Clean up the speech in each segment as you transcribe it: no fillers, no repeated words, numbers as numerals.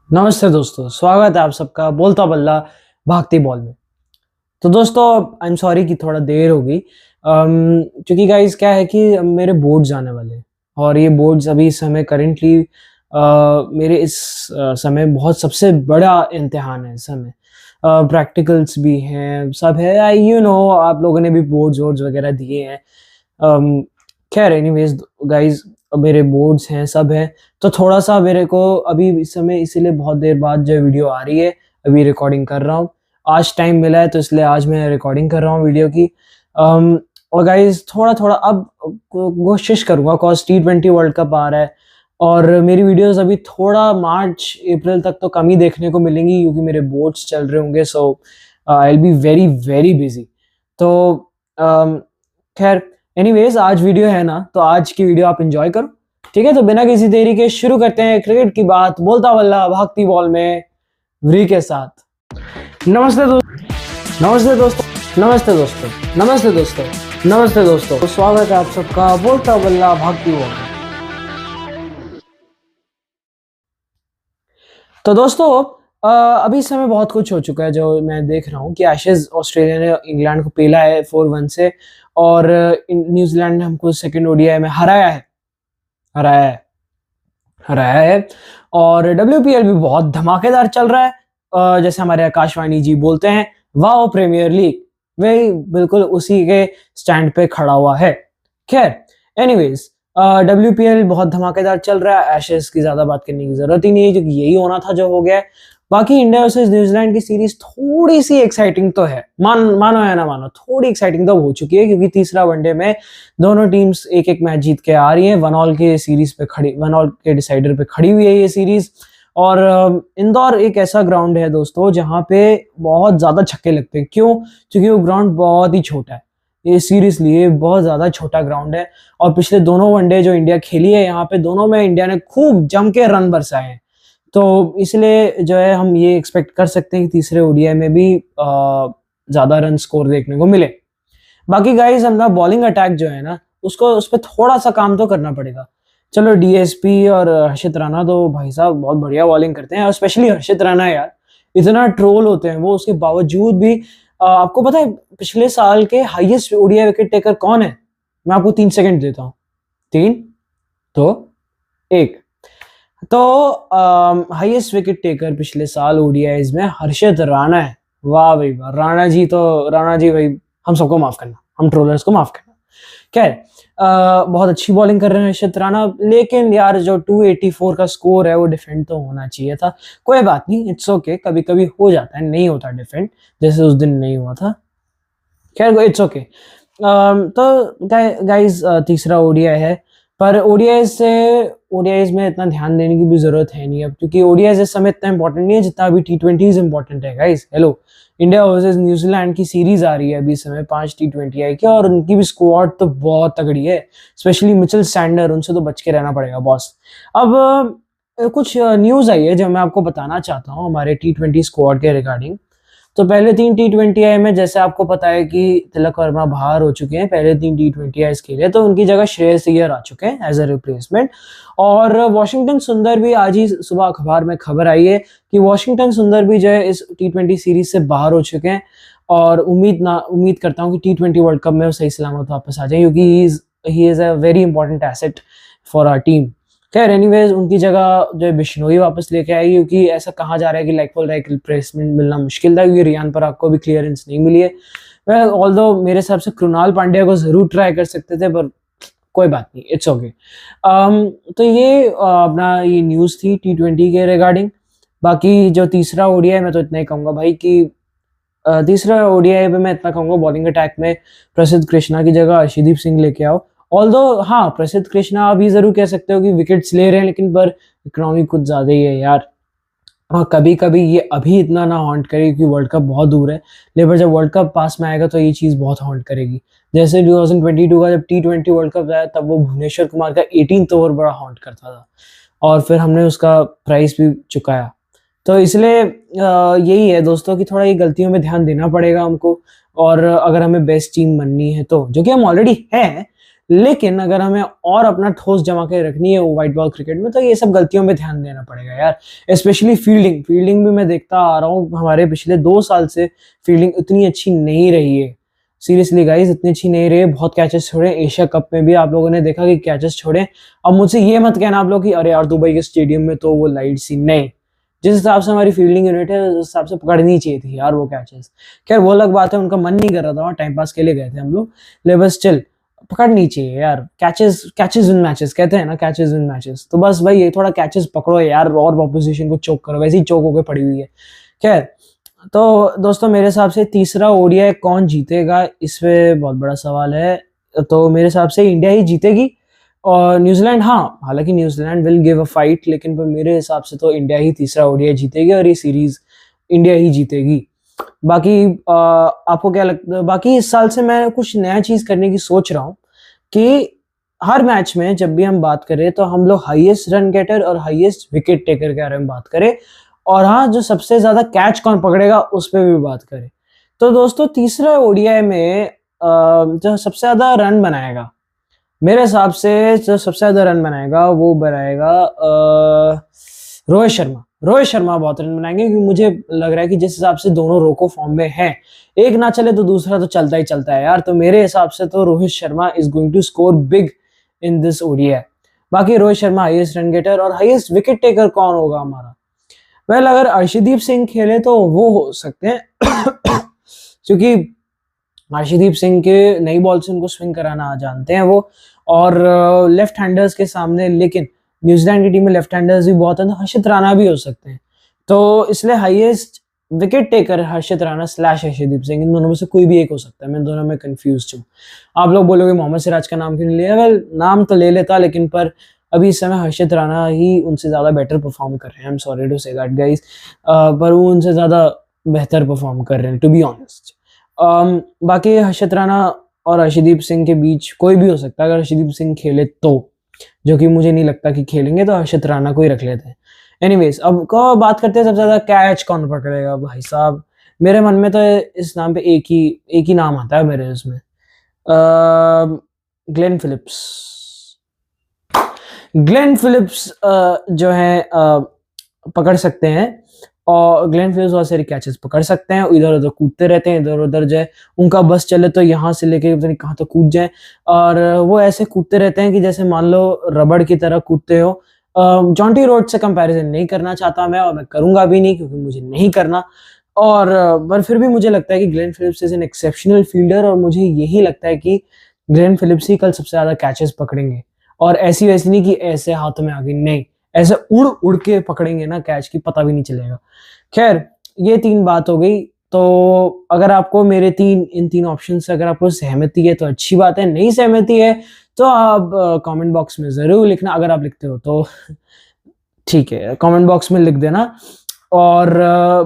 नमस्ते दोस्तों, स्वागत है आप सबका बोलता बल्ला भागती बॉल में। तो दोस्तों आई एम सॉरी कि थोड़ा देर हो गई क्योंकि गाइस क्या है कि मेरे बोर्ड्स आने वाले हैं और ये बोर्ड्स अभी इस समय करंटली मेरे इस समय बहुत सबसे बड़ा इम्तिहान है इस समय। प्रैक्टिकल्स भी हैं, सब है। आई आप लोगों ने भी बोर्ड्स वोर्ड्स वगैरह दिए हैं। अम, खैर एनीवेज गाइस, मेरे बोर्ड्स हैं, सब हैं। तो थोड़ा-सा मेरे को अभी इस समय इसीलिए बहुत देर बाद जो वीडियो आ रही है, अभी रिकॉर्डिंग कर रहा हूँ। आज टाइम मिला है तो इसलिए आज मैं रिकॉर्डिंग कर रहा हूँ वीडियो की। और गाइस थोड़ा-थोड़ा अब कोशिश करूँगा कॉज़ टी20 वर्ल्ड कप आ रहा है और मेरी वीडियोज़ अभी थोड़ा मार्च, अप्रैल तक तो कम ही देखने को मिलेंगी क्योंकि मेरे बोर्ड्स चल रहे होंगे। So I will be very, very busy. तो अम, खैर एनीवेज़ आज वीडियो है ना, तो आज की वीडियो आप एन्जॉय करो। ठीक है? तो बिना किसी देरी के शुरू करते हैं क्रिकेट की बात बोलता बल्ला भागती बॉल में व्री के साथ। नमस्ते दो नमस्ते दोस्तों नमस्ते दोस्तों नमस्ते दोस्तों नमस्ते दोस्तों, तो स्वागत है आप सबका बोलता बल्ला भागती बॉल में। तो दोस्तों अभी इस समय बहुत कुछ हो चुका है जो मैं देख रहा हूँ कि एशेज़ ऑस्ट्रेलिया ने इंग्लैंड को पेला है 4-1 से और न्यूज़ीलैंड ने हमको सेकंड ओडीआई में हराया है हराया है और डब्ल्यूपीएल भी बहुत धमाकेदार चल रहा है। जैसे हमारे आकाशवाणी जी बोलते हैं, वाओ प्रीमियर लीग, वही बिल्कुल उसी के स्टैंड पे खड़ा हुआ है। खैर एनीवेज डब्ल्यूपीएल बहुत धमाकेदार चल रहा है, एशेज़ की ज़्यादा बात करने की ज़रूरत ही नहीं है क्योंकि यही होना था जो हो गया है। बाकी इंडिया वर्सेस न्यूज़ीलैंड की सीरीज़ थोड़ी-सी एक्साइटिंग तो है, मानो या ना मानो, थोड़ी एक्साइटिंग तो हो चुकी है क्योंकि तीसरा वनडे में दोनों टीम्स एक-एक मैच जीत के आ रही हैं। 1 ऑल के डिसाइडर पे खड़ी हुई है ये सीरीज़ और इंदौर एक ऐसा ग्राउंड है दोस्तों जहाँ पे बहुत ज़्यादा छक्के लगते हैं। क्यों? क्योंकि वो ग्राउंड बहुत ही छोटा है। ये सीरियसली ये बहुत ज़्यादा छोटा ग्राउंड है और पिछले दोनों वनडे जो इंडिया खेली है यहाँ पे दोनों में इंडिया ने खूब जम के रन बरसाए हैं। तो इसलिए जो है हम ये एक्सपेक्ट कर सकते हैं कि तीसरे ओडीआई में भी ज़्यादा रन स्कोर देखने को मिले। बाकी गाइस अपना बॉलिंग अटैक जो है ना, उसको उस पे थोड़ा-सा काम तो करना पड़ेगा। चलो डीएसपी और हर्षित राणा तो भाई साहब बहुत बढ़िया बॉलिंग करते हैं और स्पेशली हर्षित राणा यार, इतना ट्रोल होते हैं वो उसके बावजूद भी। आपको पता है पिछले साल के हाईएस्ट ओडीआई विकेट टेकर कौन है? मैं आपको 3 सेकंड देता हूँ। 3, 2, 1। तो हाईएस्ट विकेट टेकर पिछले साल ओडीआईज़ में हर्षित राणा है। वाह भाई वाह! राणा जी भाई हम सबको माफ़ करना, हम ट्रोलर्स को माफ़ करना। खैर बहुत अच्छी बॉलिंग कर रहे हैं हर्षित राणा, लेकिन यार जो 284 का स्कोर है वो डिफेंड तो होना चाहिए था। कोई बात नहीं, इट्स ओके, कभी-कभी हो जाता है, नहीं होता डिफेंड, जैसे उस दिन नहीं हुआ था। खैर इट्स ओके। तो गाइस तीसरा ओडीआई है, पर ओडीआईज़ में इतना ध्यान देने की भी ज़रूरत है नहीं अब क्योंकि ओडीआईज़ इस समय इतना इम्पोर्टेंट नहीं है जितना अभी टी20 इम्पोर्टेंट है guys. Hello, India versus New Zealand की सीरीज़ आ रही है अभी इस समय 5 टी20 की और उनकी भी स्क्वाड तो बहुत तगड़ी है, स्पेशली मिचेल सैंडर, उनसे तो बच के रहना पड़ेगा बॉस। अब कुछ न्यूज़ आई है जो मैं आपको बताना चाहता हूँ हमारे टी20 स्क्वाड के रिगार्डिंग। तो पहले 3 टी20आई में जैसे आपको पता है कि तिलक वर्मा बाहर हो चुके हैं पहले 3 टी20आईज़ के लिए, तो उनकी जगह श्रेयस अय्यर आ चुके हैं एज़ अ रिप्लेसमेंट। और वॉशिंगटन सुंदर भी आज ही सुबह अखबार में खबर आई है कि वॉशिंगटन सुंदर भी जो है इस टी20 सीरीज़ से बाहर हो चुके हैं और उम्मीद करता हूँ कि टी20 वर्ल्ड कप में वो सही सलामत वापस आ जाएँ क्योंकि he is a very important asset for our team. खैर एनीवेज उनकी जगह जो है बिश्नोई वापस लेके आएगी क्योंकि ऐसा कहा जा रहा है कि लाइक फॉर लाइक रिप्लेसमेंट मिलना मुश्किल था क्योंकि रियान पराग को भी क्लियरेंस नहीं मिली है। वेल ऑल्दो मेरे हिसाब से कृणाल पांड्या को ज़रूर ट्राई कर सकते थे पर कोई बात नहीं, इट्स ओके। तो ये अपना ये न्यूज़ थी टी20 के रिगार्डिंग। बाकी जो तीसरा ओडीआई मैं तो इतना ही कहूँगा भाई कि तीसरा ओडीआई पे मैं इतना कहूँगा बॉलिंग अटैक में प्रसिद्ध कृष्णा की जगह अर्शदीप सिंह लेके आओ। ऑल्दो हाँ, प्रसिद्ध कृष्णा आप ये ज़रूर कह सकते हो कि विकेट्स ले रहे हैं लेकिन पर इकोनॉमी कुछ ज़्यादा ही है यार। हाँ, कभी-कभी ये अभी इतना ना हॉन्ट करे क्योंकि वर्ल्ड कप बहुत दूर है, लेकिन जब वर्ल्ड कप पास में आएगा तो ये चीज़ बहुत हॉन्ट करेगी। जैसे 2022 का जब टी20 वर्ल्ड कप आया तब वो भुवनेश्वर कुमार का 18th ओवर बड़ा हॉन्ट करता था और फिर हमने उसका प्राइस भी चुकाया। तो इसलिए यही है दोस्तों कि थोड़ा ये गलतियों में ध्यान देना पड़ेगा हमको और अगर हमें बेस्ट टीम बननी है तो, जो कि हम ऑलरेडी हैं, लेकिन अगर हमें और अपना ठोस जमा के रखनी है व्हाइट बॉल क्रिकेट में, तो ये सब गलतियों पे ध्यान देना पड़ेगा यार। स्पेशली फील्डिंग भी मैं देखता आ रहा हूँ, हमारे पिछले 2 साल से फील्डिंग उतनी अच्छी नहीं रही है। सीरियसली गाइस, इतनी अच्छी नहीं रही है, बहुत कैचेस छोड़े। एशिया कप में भी आप लोगों ने देखा कि कैचेस छोड़े। अब मुझसे ये मत कहना आप लोग कि अरे यार दुबई के स्टेडियम में तो वो लाइट सी, नहीं। जिस हिसाब से हमारी फील्डिंग यूनिट है, उस हिसाब से पकड़नी चाहिए थी यार वो कैचेस। खैर वो अलग बात है, उनका मन नहीं कर रहा था, वहाँ टाइम पास के लिए गए थे हम लोग, लेकिन स्टिल पकड़नी चाहिए यार। कैचेस विन मैचेस कहते हैं ना, कैचेस विन मैचेस। तो बस भाई ये थोड़ा कैचेस पकड़ो यार, और ऑपोजिशन को चोक करो, वैसे ही चोक होकर पड़ी हुई है। खैर, तो दोस्तों मेरे हिसाब से तीसरा ओडीआई कौन जीतेगा, इस पे बहुत बड़ा सवाल है। तो मेरे हिसाब से इंडिया ही जीतेगी, और न्यूजीलैंड, हाँ हालांकि New Zealand will give a fight, लेकिन पर मेरे हिसाब से तो इंडिया ही तीसरा ओडीआई जीतेगी, और ये सीरीज इंडिया ही जीतेगी। बाकी आपको क्या लगता है? बाकी इस साल से मैं कुछ नया चीज करने की सोच रहा हूँ कि हर मैच में जब भी हम बात करें तो हम लोग हाईएस्ट रन गेटर और हाईएस्ट विकेट टेकर के बारे में बात करें, और हाँ जो सबसे ज्यादा कैच कौन पकड़ेगा उस पर भी बात करें। तो दोस्तों तीसरा ओडीआई में जो सबसे ज्यादा रन बनाएगा, मेरे हिसाब से जो सबसे ज्यादा रन बनाएगा वो बनाएगा रोहित शर्मा। रोहित शर्मा बहुत रन बनाएंगे, क्योंकि मुझे लग रहा है कि जिस हिसाब से दोनों रोको फॉर्म में हैं, एक ना चले तो दूसरा तो चलता ही चलता है यार। तो मेरे हिसाब से तो Rohit Sharma is going to score big in this ODI. बाकी Rohit Sharma highest run getter, और हाईएस्ट विकेट टेकर कौन होगा हमारा? वेल अगर अर्शदीप सिंह खेले तो वो हो सकते हैं क्योंकि अर्शदीप सिंह के नई बॉल से उनको स्विंग कराना जानते हैं वो, और लेफ्ट हैंडर्स के सामने, लेकिन न्यूजीलैंड की टीम में लेफ्ट हैंडर्स भी बहुत हैं, तो हर्षित राणा भी हो सकते हैं। तो इसलिए हाईएस्ट विकेट टेकर हर्षित राणा स्लैश अर्शदीप सिंह, इन दोनों में से कोई भी एक हो सकता है। मैं दोनों में कंफ्यूज हूँ। आप लोग बोलोगे मोहम्मद सिराज का नाम क्यों नहीं लिया? वेल नाम तो ले लेता, लेकिन पर अभी इस समय हर्षित राणा ही उनसे ज्यादा बेटर परफॉर्म कर रहे हैं। I am sorry to say that guys, पर वो उनसे ज्यादा बेहतर परफॉर्म कर रहे हैं टू बी ऑनेस्ट। बाकी हर्षित राणा और अर्शदीप सिंह के बीच कोई भी हो सकता है, अगर अर्शदीप सिंह खेले तो, जो कि मुझे नहीं लगता कि खेलेंगे, तो हर्षित राणा को ही रख लेते हैं। एनीवेज, अब को बात करते हैं सबसे ज्यादा कैच कौन पकड़ेगा भाई साहब। मेरे मन में तो इस नाम पे एक ही नाम आता है मेरे उसमें, ग्लेन फिलिप्स। ग्लेन फिलिप्स जो है पकड़ सकते हैं, और ग्लेन फिलिप्स बहुत सारी कैचेस पकड़ सकते हैं। इधर उधर कूदते रहते हैं, इधर उधर जो है उनका बस चले तो यहाँ से लेके पता नहीं कहाँ तक कूद जाए, और वो ऐसे कूदते रहते हैं कि जैसे मान लो रबड़ की तरह कूदते हो। जॉन्टी रोड से कंपैरिजन नहीं करना चाहता मैं, और मैं करूंगा भी नहीं, क्योंकि मुझे नहीं करना। और पर फिर भी मुझे लगता है कि Glenn Phillips is an exceptional fielder, और मुझे यही लगता है कि ग्लेन फिलिप्स ही कल सबसे ज्यादा कैचेस पकड़ेंगे। और ऐसी वैसी नहीं कि ऐसे हाथों में आगे, नहीं, ऐसे उड़ उड़ के पकड़ेंगे ना कैच की, पता भी नहीं चलेगा। खैर, ये 3 बात हो गई। तो अगर आपको मेरे इन 3 ऑप्शन से अगर आपको सहमति है तो अच्छी बात है, नहीं सहमति है तो आप कमेंट बॉक्स में जरूर लिखना। अगर आप लिखते हो तो ठीक है, कमेंट बॉक्स में लिख देना। और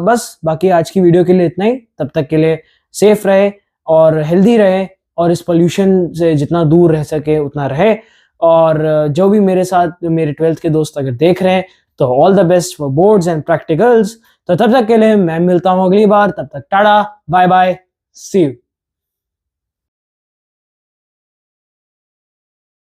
बस बाकी आज की वीडियो के लिए इतना ही। तब तक के लिए सेफ रहे और हेल्दी रहे, और इस पोल्यूशन से जितना दूर रह सके उतना रहे। और जो भी मेरे साथ मेरे 12th के दोस्त अगर देख रहे हैं, तो all the best for boards and practicals. तो तब तक के लिए मैं मिलता हूँ अगली बार, तब तक tata bye bye, see you.